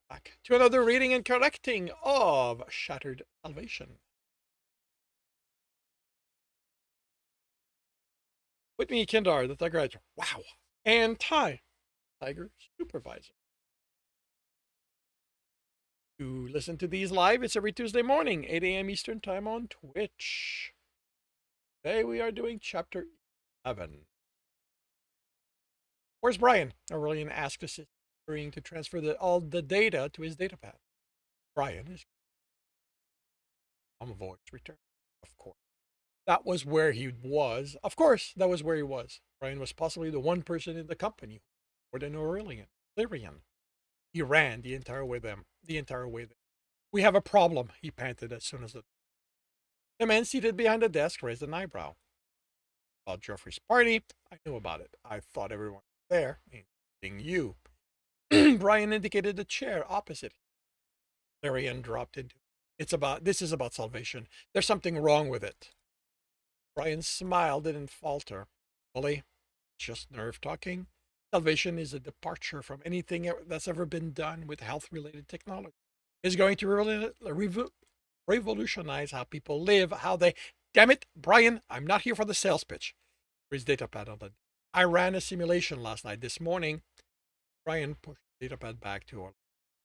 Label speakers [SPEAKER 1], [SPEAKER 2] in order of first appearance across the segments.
[SPEAKER 1] Back to another reading and correcting of Shattered Salvation. With me, Kindar, the Tiger Rider. Wow. And Ty, Tiger Supervisor. To listen to these live, it's every Tuesday morning, 8 a.m. Eastern Time on Twitch. Today we are doing Chapter 11. Where's Brian? Aurelian asked us to transfer all the data to his datapad. Brian is on voice return, of course. That was where he was. Of course, that was where he was. Brian was possibly the one person in the company more than Aurelian. Lyrian. He ran the entire way there. We have a problem, he panted as soon as the man seated behind the desk raised an eyebrow. About Geoffrey's party, I knew about it. I thought everyone was there, including you. Brian indicated the chair opposite. Lyrian dropped into this is about salvation. There's something wrong with it. Brian's smile didn't falter. Fully, just nerve talking. Salvation is a departure from anything that's ever been done with health-related technology. It's going to revolutionize how people live, how they... Damn it, Brian, I'm not here for the sales pitch. His data pad on the... I ran a simulation last night. This morning, Brian pushed the data pad back to her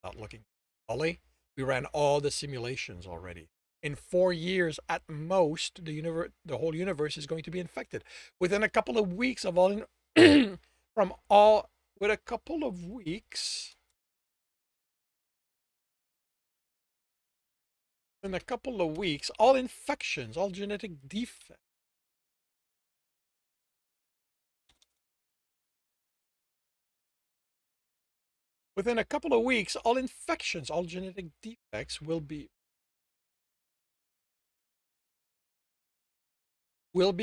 [SPEAKER 1] without looking. Ollie, we ran all the simulations already. In 4 years at most, the whole universe is going to be infected. Within a couple of weeks of all from all with a couple of weeks in a couple of weeks, all infections, all genetic defects. Within a couple of weeks, all infections, all genetic defects will be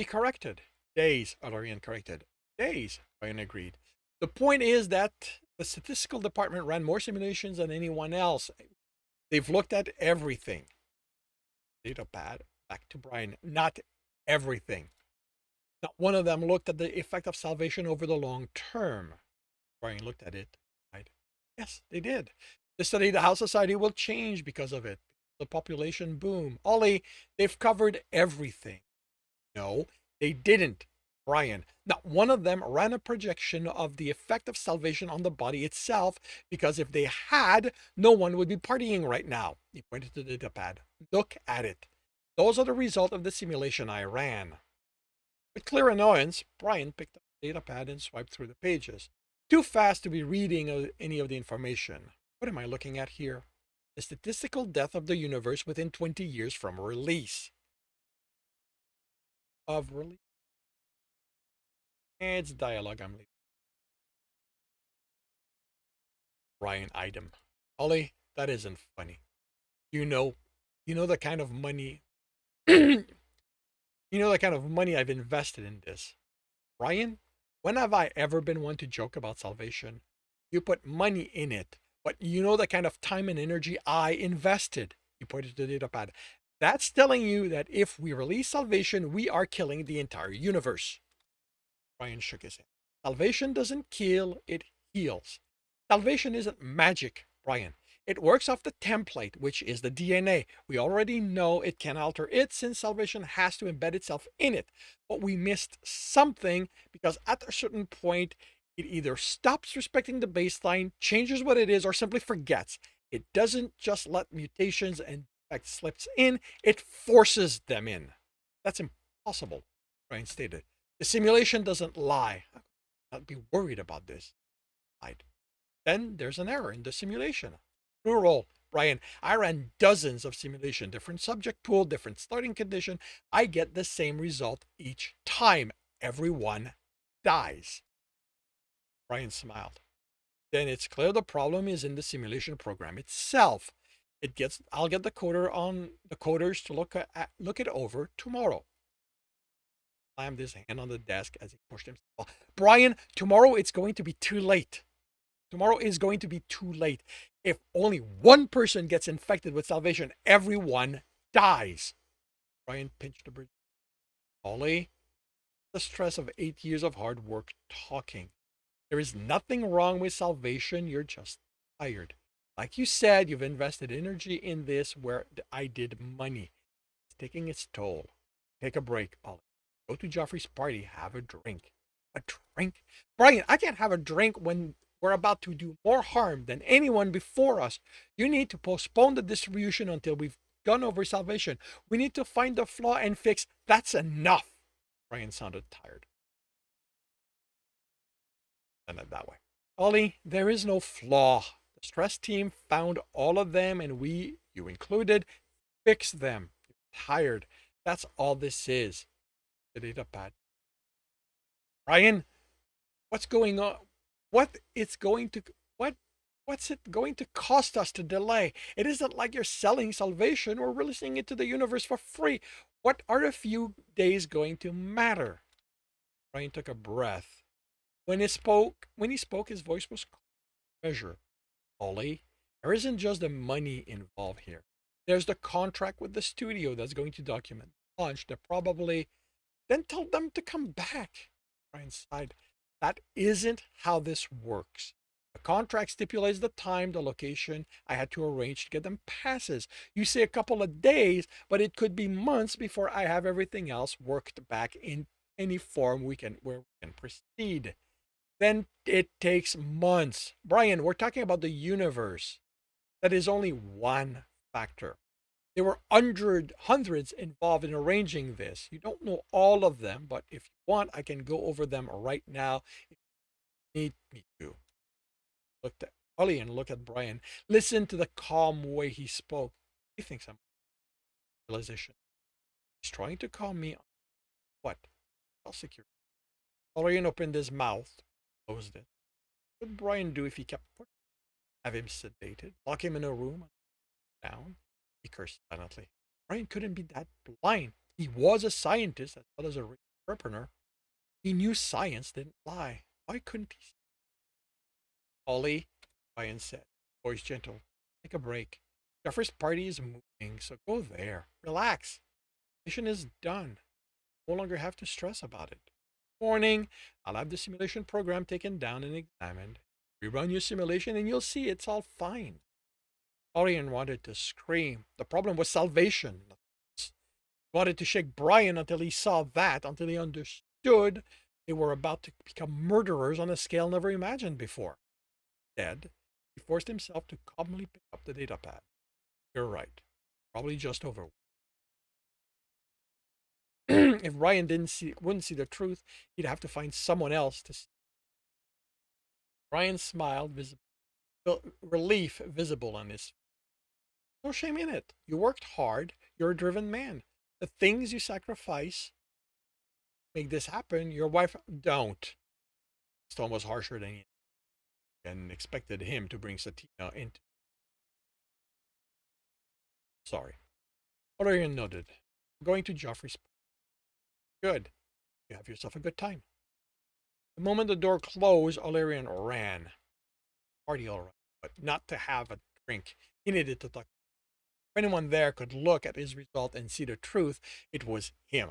[SPEAKER 1] corrected. Days, Alarian corrected. Days, Ryan agreed. The point is that the statistical department ran more simulations than anyone else. They've looked at everything. Data pad, back to Brian, not everything. Not one of them looked at the effect of salvation over the long term. Brian looked at it. Right? Yes, they did. They studied how society will change because of it. The population boom. Ollie, they've covered everything. No, they didn't, Brian. Not one of them ran a projection of the effect of salvation on the body itself, because if they had, no one would be partying right now. He pointed to the datapad. Look at it. Those are the result of the simulation I ran. With clear annoyance, Brian picked up the datapad and swiped through the pages. Too fast to be reading any of the information. What am I looking at here? The statistical death of the universe within 20 years from release. Of release. It's dialogue I'm leaving. Ryan item. Ollie, that isn't funny. You know, you know the kind of money you know the kind of money I've invested in this. Ryan, when have I ever been one to joke about salvation? You put money in it, but you know the kind of time and energy I invested. You pointed to the datapad. That's telling you that if we release salvation, we are killing the entire universe. Ryan shook his head. Salvation doesn't kill, it heals. Salvation isn't magic, Brian. It works off the template, which is the DNA. We already know it can alter it since salvation has to embed itself in it. But we missed something because at a certain point, it either stops respecting the baseline, changes what it is, or simply forgets. It doesn't just let mutations and defects slips in, it forces them in. That's impossible, Brian stated. The simulation doesn't lie. I'd be worried about this. Right. Then there's an error in the simulation. True roll. Brian, I ran dozens of simulation, different subject pool, different starting condition. I get the same result each time. Everyone dies. Brian smiled. Then it's clear the problem is in the simulation program itself. I'll get the coders to look it over tomorrow. Slammed his hand on the desk as he pushed himself. Brian, tomorrow it's going to be too late. Tomorrow is going to be too late. If only one person gets infected with salvation, everyone dies. Brian pinched the bridge. Ollie, the stress of 8 years of hard work talking. There is nothing wrong with salvation. You're just tired. Like you said, you've invested energy in this where I did money. It's taking its toll. Take a break, Ollie. Go to Joffrey's party, have a drink. A drink? Brian, I can't have a drink when we're about to do more harm than anyone before us. You need to postpone the distribution until we've gone over salvation. We need to find the flaw and fix. That's enough. Brian sounded tired. And it that way. Ollie, there is no flaw. The stress team found all of them, and we, you included, fixed them. You're tired. That's all this is. The data pad. Brian, what's going on? What it's going to what what's it going to cost us to delay? It isn't like you're selling salvation or releasing it to the universe for free. What are a few days going to matter? Brian took a breath. When he spoke, his voice was measured. Ollie, there isn't just the money involved here. There's the contract with the studio that's going to document launch. They're probably then tell them to come back. Brian sighed. That isn't how this works. The contract stipulates the time, the location I had to arrange to get them passes. You say a couple of days, but it could be months before I have everything else worked back in any form where we can proceed. Then it takes months. Brian, we're talking about the universe. That is only one factor. There were hundreds involved in arranging this. You don't know all of them, but if you want, I can go over them right now if you need me to. Look at Ollie and look at Brian. Listen to the calm way he spoke. He thinks I'm realization. He's trying to calm me. What? I'll secure. Orion opened his mouth, closed it. What would Brian do if he kept pushing? Have him sedated, lock him in a room, down? He cursed silently. Brian couldn't be that blind. He was a scientist as well as a entrepreneur. He knew science didn't lie. Why couldn't he? Ollie, Brian said, voice gentle. Take a break. Jeffrey's party is moving, so go there. Relax. Mission is done. No longer have to stress about it. Morning, I'll have the simulation program taken down and examined. Rerun your simulation and you'll see it's all fine. Orion wanted to scream. The problem was salvation. He wanted to shake Brian until he saw that, until he understood they were about to become murderers on a scale never imagined before. Instead, he forced himself to calmly pick up the data pad. You're right. Probably just over. If Brian wouldn't see the truth, he'd have to find someone else to see. Brian smiled, relief visible on his face. No shame in it. You worked hard. You're a driven man. The things you sacrifice make this happen. Your wife don't. Stone was harsher than he and expected him to bring Satina into. Sorry. Valerian nodded. Going to Joffrey's. Good. You have yourself a good time. The moment the door closed, Olarian ran. Party all right, but not to have a drink. He needed to talk. If anyone there could look at his result and see the truth, it was him.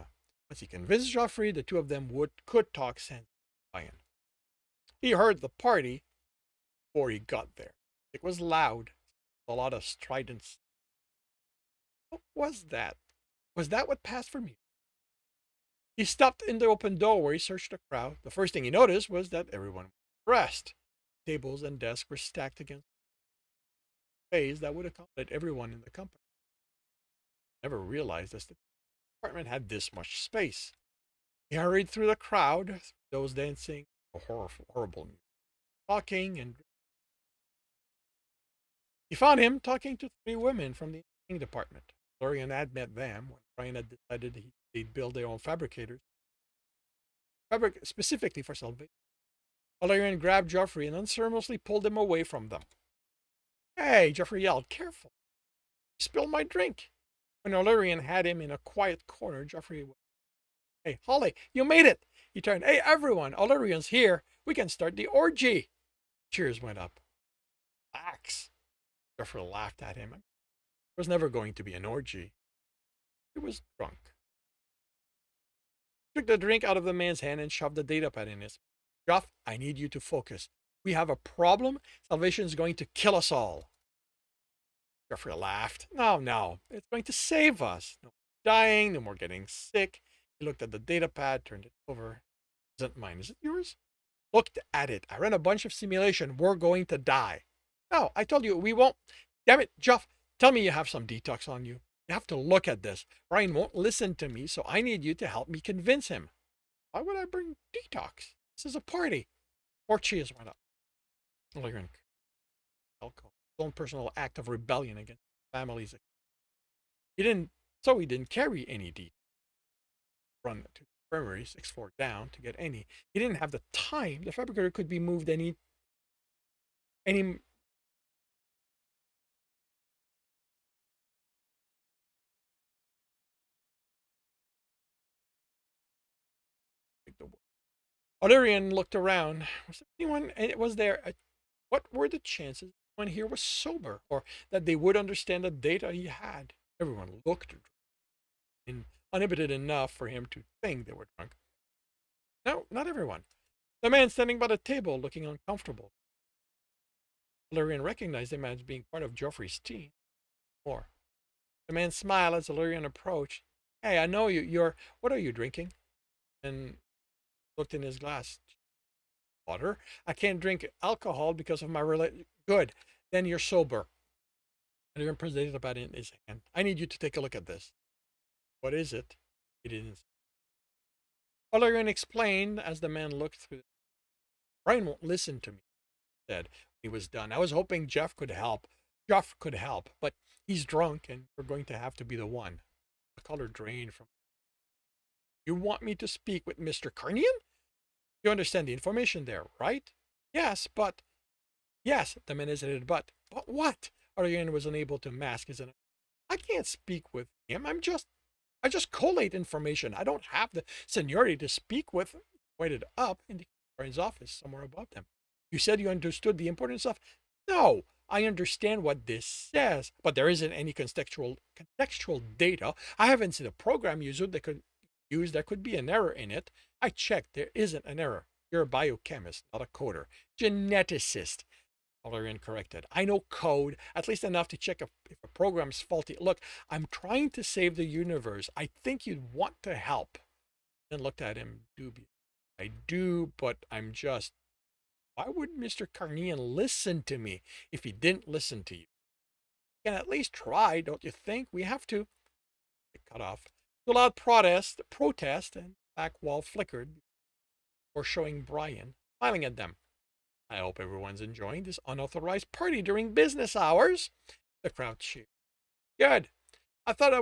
[SPEAKER 1] Once he convinced Joffrey, the two of them could talk sense. He heard the party before he got there. It was loud, a lot of strident. What was that? Was that what passed for me? He stopped in the open doorway, searched the crowd. The first thing he noticed was that everyone was dressed. Tables and desks were stacked against space that would accommodate everyone in the company. Never realized this. The apartment had this much space. He hurried through the crowd, those dancing, horrible music, talking, and he found him talking to three women from the engineering department. Florian had met them when Brian had decided they'd build their own fabricators, specifically for salvation. Valerian grabbed Joffrey and unceremoniously pulled him away from them. Hey, Joffrey yelled, careful. You spilled my drink. When Valerian had him in a quiet corner, Joffrey went, hey, Holly, you made it. He turned, hey, everyone, Valerian's here. We can start the orgy. Cheers went up. Relax. Joffrey laughed at him. There was never going to be an orgy. He was drunk. He took the drink out of the man's hand and shoved the data pad in his. Joff, I need you to focus. We have a problem. Salvation is going to kill us all. Jeffrey laughed. No, no, it's going to save us. No more dying, no more getting sick. He looked at the data pad, turned it over. Isn't mine, is it yours? Looked at it. I ran a bunch of simulation. We're going to die. No, I told you we won't. Damn it, Jeff. Tell me you have some detox on you. You have to look at this. Brian won't listen to me, so I need you to help me convince him. Why would I bring detox? This is a party. More cheers went up. Like alcohol. His own personal act of rebellion against families. He didn't, so he didn't carry any detox. Run to the infirmary, 6th floor down, to get any. He didn't have the time. The fabricator could be moved any Valerian looked around. Was there anyone? Was there? What were the chances anyone here was sober, or that they would understand the data he had? Everyone looked uninhibited enough for him to think they were drunk. No, not everyone. The man standing by the table, looking uncomfortable. Valerian recognized him as being part of Joffrey's team. More. The man smiled as Valerian approached. Hey, I know you. What are you drinking? And looked in his glass. Water. I can't drink alcohol because of my Good. Then you're sober. And you're presented about it in his hand. I need you to take a look at this. What is it? He didn't. Valerian explained as the man looked through. Brian won't listen to me, he said. He was done. I was hoping Jeff could help. Jeff could help, but he's drunk and we're going to have to be the one. The color drained from. You want me to speak with Mr. Carnian? You understand the information there, right? Yes, but. Yes, the man hesitated, but what? Valerian was unable to mask his. I can't speak with him. I just collate information. I don't have the seniority to speak with. Pointed up in the Brian's office, somewhere above them. You said you understood the important stuff. No, I understand what this says, but there isn't any contextual data. I haven't seen a program user that could use there could be an error in it. I checked. There isn't an error. You're a biochemist, not a coder. Geneticist. Valerian corrected. I know code, at least enough to check if a program's faulty. Look, I'm trying to save the universe. I think you'd want to help. Then looked at him dubious. I do, but I'm just. Why would Mr. Carnian listen to me if he didn't listen to you? You can at least try, don't you think? We have to. It cut off. The loud protest, and back wall flickered before showing Brian, smiling at them. I hope everyone's enjoying this unauthorized party during business hours. The crowd cheered. Good. I thought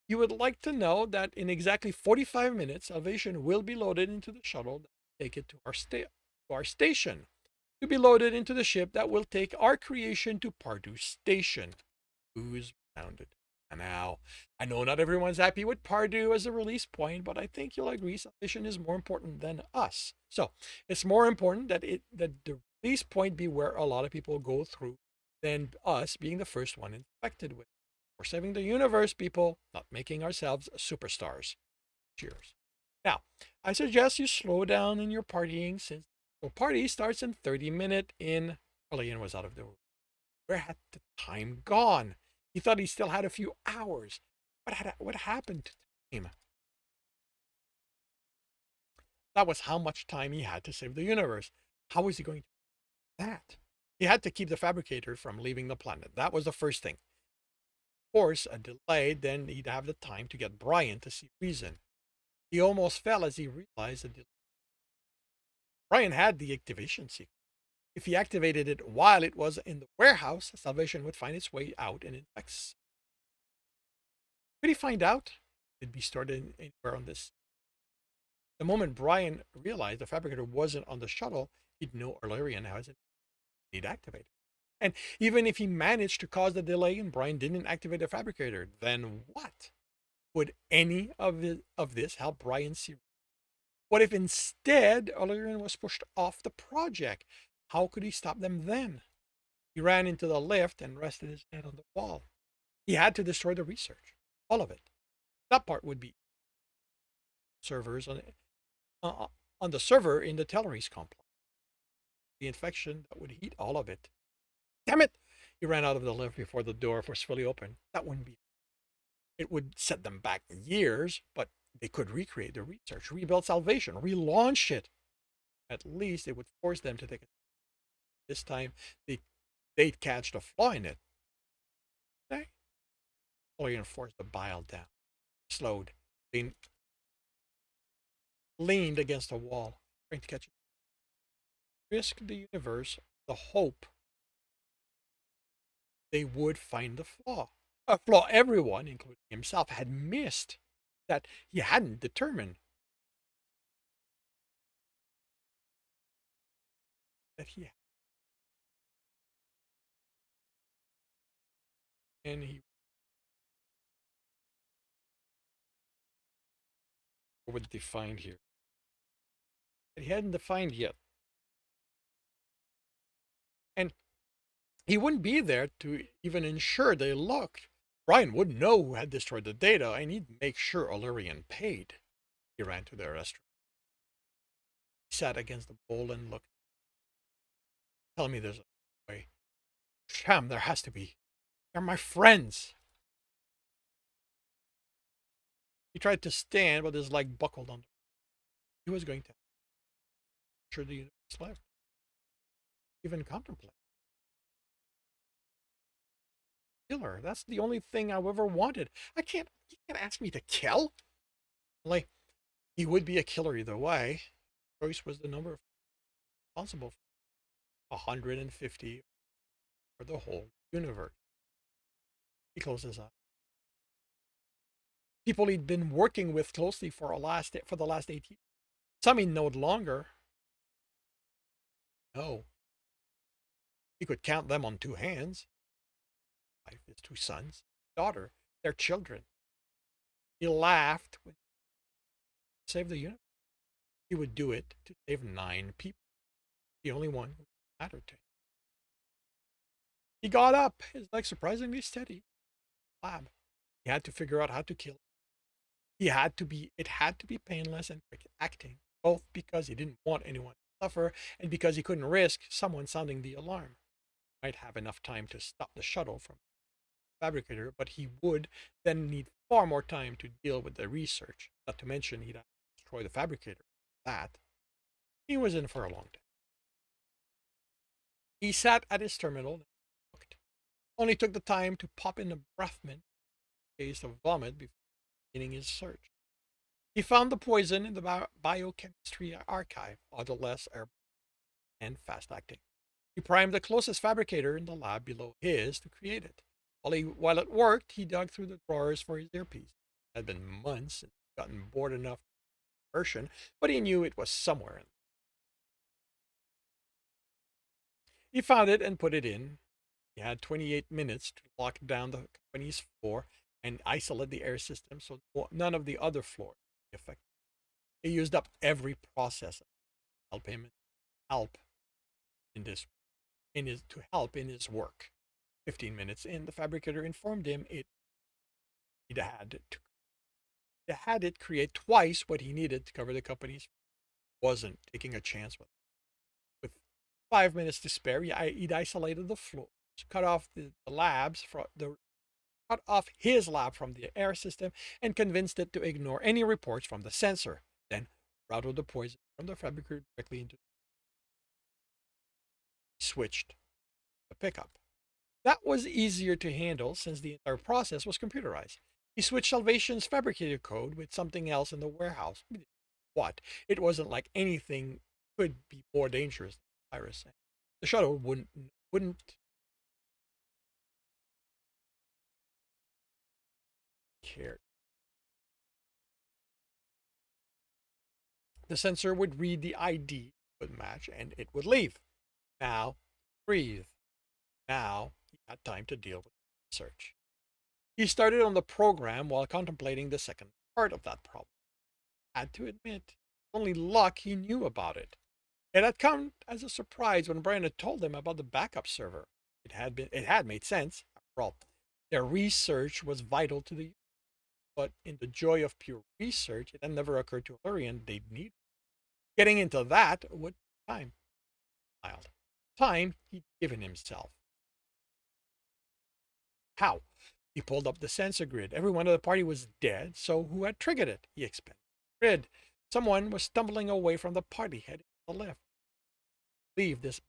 [SPEAKER 1] you would like to know that in exactly 45 minutes, Salvation will be loaded into the shuttle that will take it to our station. To be loaded into the ship that will take our creation to Pardu Station. Who's sounded? And now, I know not everyone's happy with Pardu as a release point, but I think you'll agree Salvation is more important than us. So it's more important that the release point be where a lot of people go through than us being the first one infected with. We're saving the universe, people, not making ourselves superstars. Cheers. Now, I suggest you slow down in your partying since the party starts in 30 minutes in. Ian was out of the room. Where had the time gone? He thought he still had a few hours. What happened to time? That was how much time he had to save the universe. How was he going to do that? He had to keep the fabricator from leaving the planet. That was the first thing. Of course, a delay, then he'd have the time to get Brian to see reason. He almost fell as he realized that Brian had the activation sequence. If he activated it while it was in the warehouse, Salvation would find its way out and infect. Could he find out? It'd be stored anywhere on this. The moment Brian realized the fabricator wasn't on the shuttle, he'd know Valerian hasn't activated. And even if he managed to cause the delay and Brian didn't activate the fabricator, then what? Would any of this help Brian see? What if instead Valerian was pushed off the project? How could he stop them then? He ran into the lift and rested his head on the wall. He had to destroy the research. All of it. That part would be servers on the server in the Tellerese complex. The infection that would heat all of it. Damn it! He ran out of the lift before the door was fully open. That wouldn't be. It would set them back years, but they could recreate the research, rebuild salvation, relaunch it. At least it would force them to take it. This time, they'd catch the flaw in it. They slowly forced the bile down. Slowed. Leaned, leaned against a wall, trying to catch it. Risk the universe the hope they would find the flaw. A flaw everyone, including himself, had missed, that he hadn't determined, that he had. And he would define here. That he hadn't defined yet. And he wouldn't be there to even ensure they looked. Brian wouldn't know who had destroyed the data, and he'd make sure Illyrian paid. He ran to the restaurant. He sat against the bowl and looked. Tell me there's a way. Sham, there has to be. They're my friends. He tried to stand, but his leg buckled under. He was going to ensure the universe left. Even contemplate. Killer. That's the only thing I've ever wanted. You can't ask me to kill. Like, he would be a killer either way. Choice was the number responsible for 150 for the whole universe. He closed his eyes. People he'd been working with closely for the last 8 years. Some he no longer. No. He could count them on 2 hands. His 2 sons, daughter, their children. He laughed when he saved the universe. He would do it to save 9 people. The only one who mattered to him. He got up, his legs surprisingly steady. Lab. He had to figure out how to kill. It had to be painless and quick acting, both because he didn't want anyone to suffer and because he couldn't risk someone sounding the alarm. He might have enough time to stop the shuttle from the fabricator, but he would then need far more time to deal with the research, not to mention he'd have to destroy the fabricator. That, he was in for a long time. He sat at his terminal and looked. Only took the time to pop in a breath mint case of vomit before beginning his search. He found the poison in the biochemistry archive, although less airborne and fast acting. He primed the closest fabricator in the lab below his to create it. While it worked, he dug through the drawers for his earpiece. It had been months since he'd gotten bored enough version, but he knew it was somewhere in. He found it and put it in. He had 28 minutes to lock down the company's floor and isolate the air system so none of the other floors would be affected. He used up every process help in this to help in his work. 15 minutes in, the fabricator informed him he'd had it create twice what he needed to cover the company's. Wasn't taking a chance with it. With 5 minutes to spare, he'd isolated the floors, cut off the labs from the cut off his lab from the air system, and convinced it to ignore any reports from the sensor. Then routed the poison from the fabricator directly into. Switched the pickup. That was easier to handle since the entire process was computerized. He switched Salvation's fabricator code with something else in the warehouse. What? It wasn't like anything could be more dangerous than the virus. The shuttle wouldn't care. The sensor would read the ID, would match, and it would leave. Now, breathe. Now, he had time to deal with the search. He started on the program while contemplating the second part of that problem. Had to admit, only luck he knew about it. It had come as a surprise when Brian had told him about the backup server. It had made sense. After all, their research was vital to the. But in the joy of pure research, it had never occurred to Illyrian they'd need. Getting into that would time. Time he'd given himself. How? He pulled up the sensor grid. Everyone at the party was dead, so who had triggered it? He expanded the grid. Someone was stumbling away from the party, heading to the left. Leave this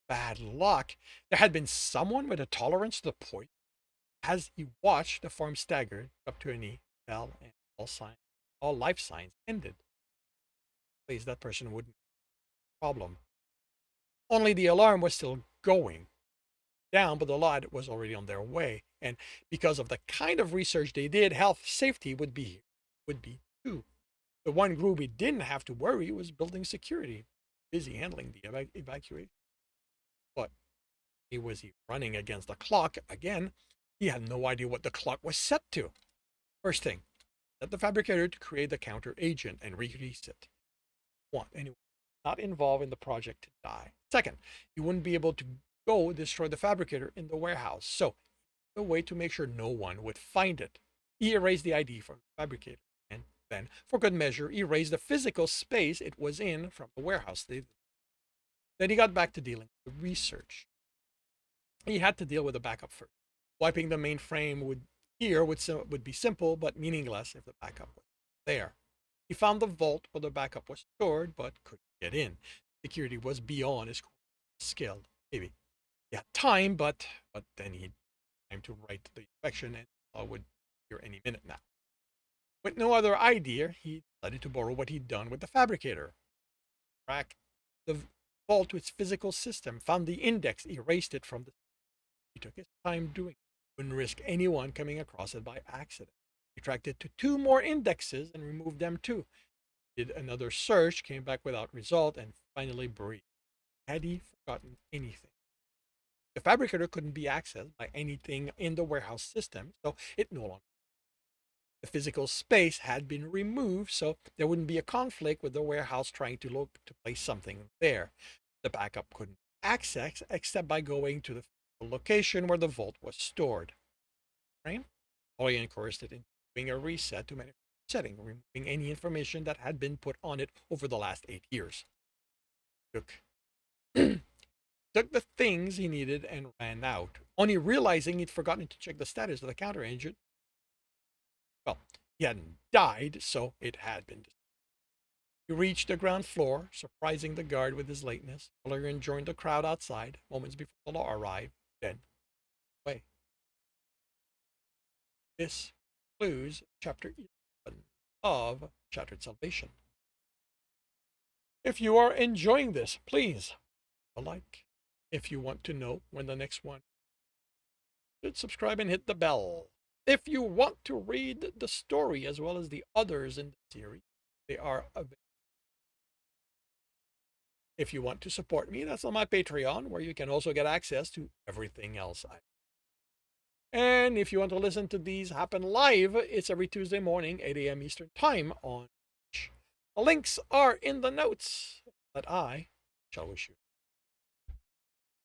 [SPEAKER 1] bad luck. There had been someone with a tolerance to the point. As he watched, the form staggered up to a knee, fell, and all life signs ended. Please, that person wouldn't have a problem. Only the alarm was still going down, but the lot was already on their way. And because of the kind of research they did, health safety would be too. The one group he didn't have to worry was building security, busy handling the evacuation. But was he running against the clock again? He had no idea what the clock was set to. First thing, set the fabricator to create the counter agent and release it. Want anyone not involved in the project to die. Second, you wouldn't be able to go destroy the fabricator in the warehouse. So, the way to make sure no one would find it. He erased the ID from the fabricator, and then, for good measure, erased the physical space it was in from the warehouse. Then he got back to dealing with the research. He had to deal with the backup first. Wiping the mainframe would be simple but meaningless if the backup was there. He found the vault where the backup was stored but couldn't get in. Security was beyond his skill. Maybe he had time, but then he had time to write the inspection and would appear any minute now. With no other idea, he decided to borrow what he'd done with the fabricator. Crack the vault to its physical system, found the index, erased it from the. He took his time doing it. Wouldn't risk anyone coming across it by accident. He tracked it to 2 more indexes and removed them too. Did another search, came back without result, and finally breathed. Had he forgotten anything? The fabricator couldn't be accessed by anything in the warehouse system, so it no longer. The physical space had been removed, so there wouldn't be a conflict with the warehouse trying to look to place something there. The backup couldn't access except by going to the location where the vault was stored. Right? Ollie encouraged it in doing a reset to manufacturing setting, removing any information that had been put on it over the last 8 years. Took the things he needed and ran out, only realizing he'd forgotten to check the status of the counter agent. Well, he hadn't died, so it had been. He reached the ground floor, surprising the guard with his lateness. Valerian joined the crowd outside moments before the law arrived, then away. This concludes chapter 11 of Shattered Salvation. If you are enjoying this, please a like. If you want to know when the next one, subscribe and hit the bell. If you want to read the story as well as the others in the series, they are available. If you want to support me, that's on my Patreon, where you can also get access to everything else. And if you want to listen to these happen live, it's every Tuesday morning, 8 a.m. Eastern Time on Twitch. The links are in the notes. But I shall wish you